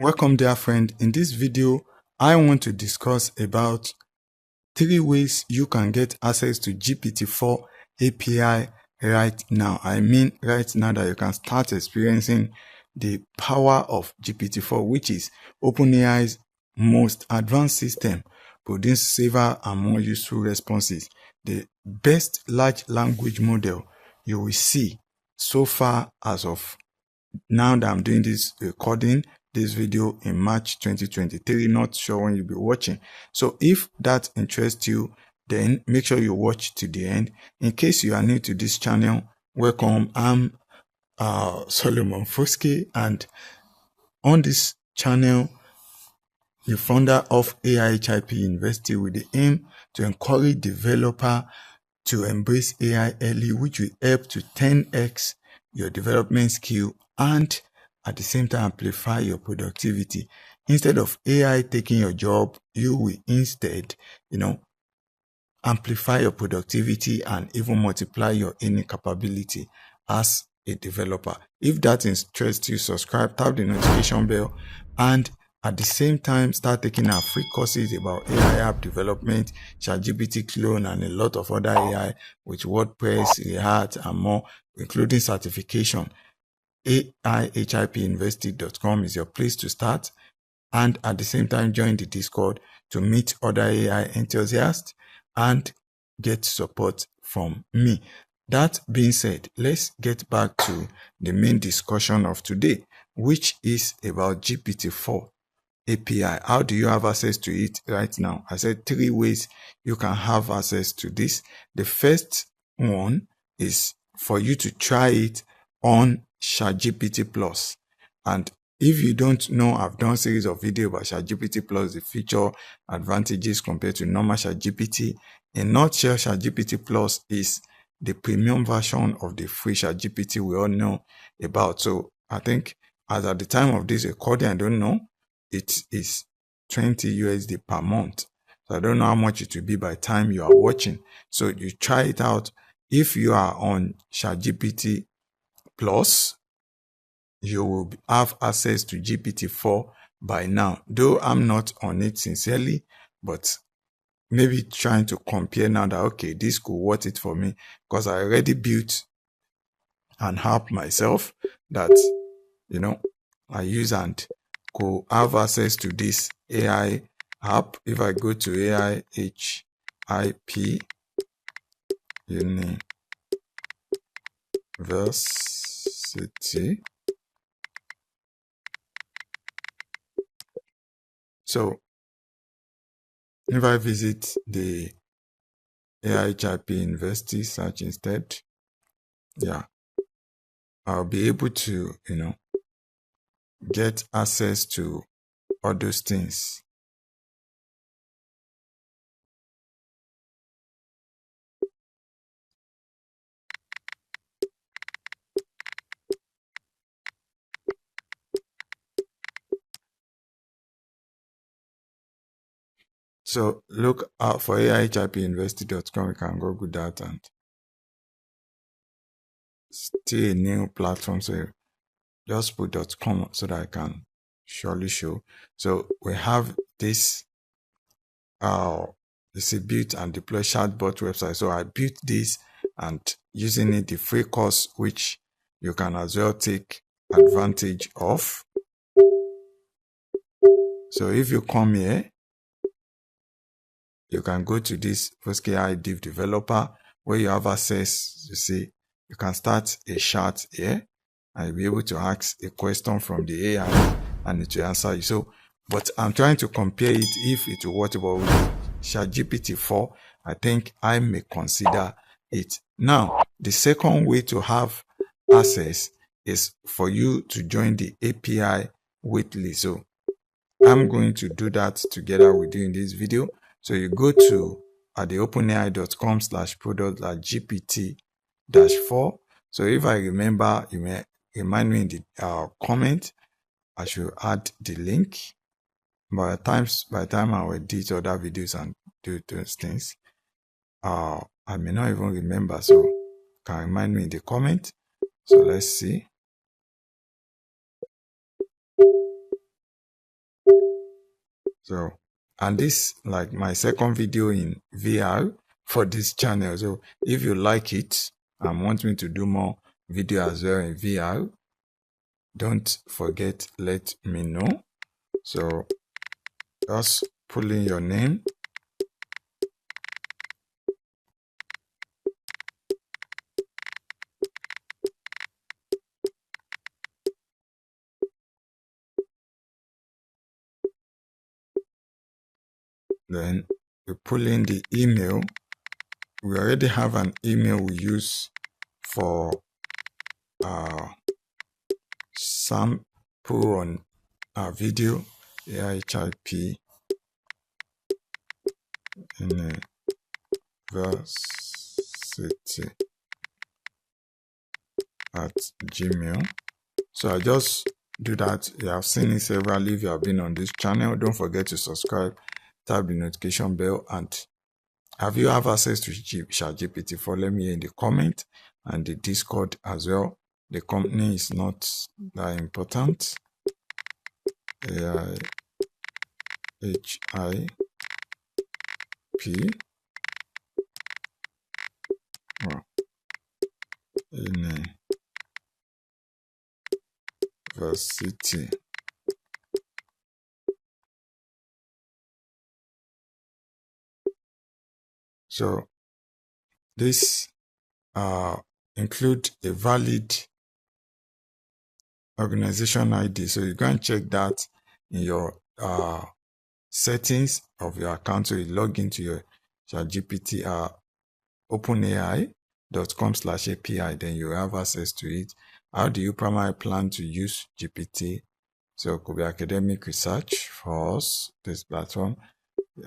Welcome, dear friend. In this video, I want to discuss about 3 ways you can get access to GPT-4 API right now. I mean right now that you can start experiencing the power of GPT-4, which is OpenAI's most advanced system, producing safer and more useful responses. The best large language model you will see so far as of now that I'm doing this recording this video in March 2023, not sure when you'll be watching. So if that interests you, then make sure you watch to the end. In case you are new to this channel, welcome. I'm Solomon Foskaay, and on this channel, the founder of AiHiPUniversity with the aim to encourage developers to embrace AI early, which will help to 10x your development skill and at the same time amplify your productivity. Instead of AI taking your job, you will instead, amplify your productivity and even multiply your earning capability as a developer. If that interests you, subscribe, tap the notification bell, and at the same time start taking our free courses about AI app development, ChatGPT clone, and a lot of other AI with WordPress, React, and more, including certification. AiHiPUniversity.com is your place to start, and at the same time join the Discord to meet other AI enthusiasts and get support from me. That being said, let's get back to the main discussion of today, which is about GPT-4 API. How do you have access to it right now? I said 3 ways you can have access to this. The first one is for you to try it on ChatGPT Plus. And if you don't know, I've done a series of videos about ChatGPT Plus, the feature advantages compared to normal ChatGPT. In a nutshell, ChatGPT Plus is the premium version of the free ChatGPT we all know about. So I think as at the time of this recording, I don't know, it is 20 USD per month. So I don't know how much it will be by the time you are watching. So you try it out. If you are on ChatGPT Plus, you will have access to GPT-4 by now. Though I'm not on it sincerely, but maybe trying to compare now that, okay, this could worth it for me, because I already built an app myself that, I use and could have access to this AI app. If I go to AiHiPUniversity, so if I visit the AiHiPUniversity search instead, I'll be able to, get access to all those things. So look out for AiHiPUniversity.com. You can Google that, and still a new platform. So just put .com so that I can surely show. So we have this, it's a built and deploy chatbot website. So I built this and using it, the free course, which you can as well take advantage of. So if you come here, you can go to this Foskaay Div Developer where you have access. You see, you can start a chat here and you'll be able to ask a question from the AI and it will answer you. So, but I'm trying to compare it if it will work with ChatGPT-4. I think I may consider it. Now, the second way to have access is for you to join the API waitlist. So I'm going to do that together with you in this video. So you go to the openai.com/product/GPT-4. So if I remember, you may remind me in the comment. I should add the link. By the time I will edit other videos and do those things, I may not even remember. So can remind me in the comment. So let's see. So, and this like my second video in VR for this channel. So if you like it and want me to do more video as well in VR, don't forget, let me know. So just pull in your name. Then you pull in the email. We already have an email we use for sample on our video, AiHiPUniversity at Gmail. So I just do that. You have seen it severally. If you have been on this channel, don't forget to subscribe, tap the notification bell, and have you have access to ChatGPT-4? Let me hear in the comment and the Discord as well. The company is not that important. AiHiP University. So this include a valid organization ID. So you can check that in your settings of your account. So you log into your ChatGPT openai.com/API, then you have access to it. How do you primarily plan to use GPT? So it could be academic research for us, this platform.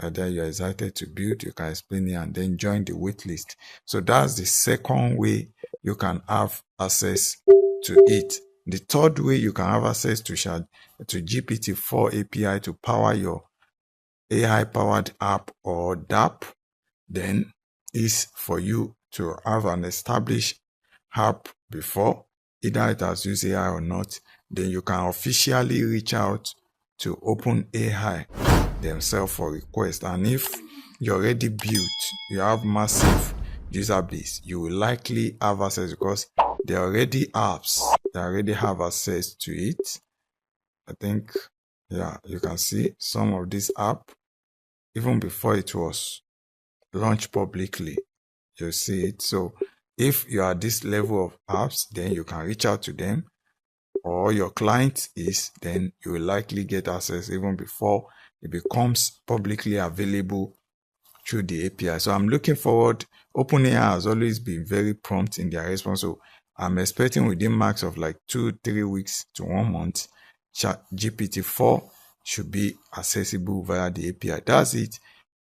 Either you're excited to build, you can explain it and then join the waitlist. So that's the second way you can have access to it. The third way you can have access to GPT-4 API to power your AI-powered app or DApp, then is for you to have an established app before, either it has used AI or not. Then you can officially reach out to OpenAI themselves for request. And if you're already built, you have massive user base, you will likely have access because there are already apps that already have access to it. I think, yeah, you can see some of this app even before it was launched publicly. You see it. So if you are at this level of apps, then you can reach out to them, or your client is, then you will likely get access even before it becomes publicly available through the API. So I'm looking forward. OpenAI has always been very prompt in their response. So I'm expecting within max of like 2-3 weeks to 1 month, GPT-4 should be accessible via the API. That's it.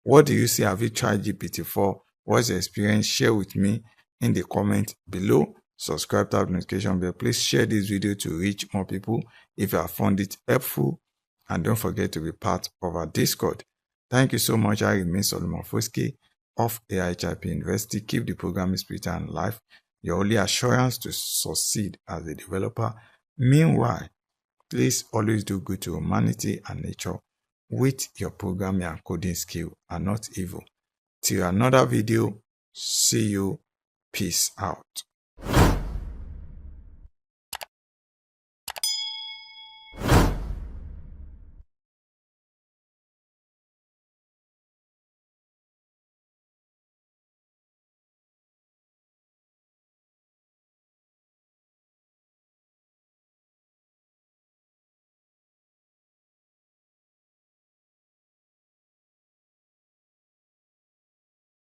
What do you see? Have you tried GPT-4? What's your experience? Share with me in the comment below. Subscribe, tap the notification bell. Please share this video to reach more people if you have found it helpful. And don't forget to be part of our Discord. Thank you so much. I remain Solomon Foskaay of AiHiPUniversity. Keep the programming spirit and life your only assurance to succeed as a developer. Meanwhile, please always do good to humanity and nature with your programming and coding skill and not evil. Till another video, see you. Peace out.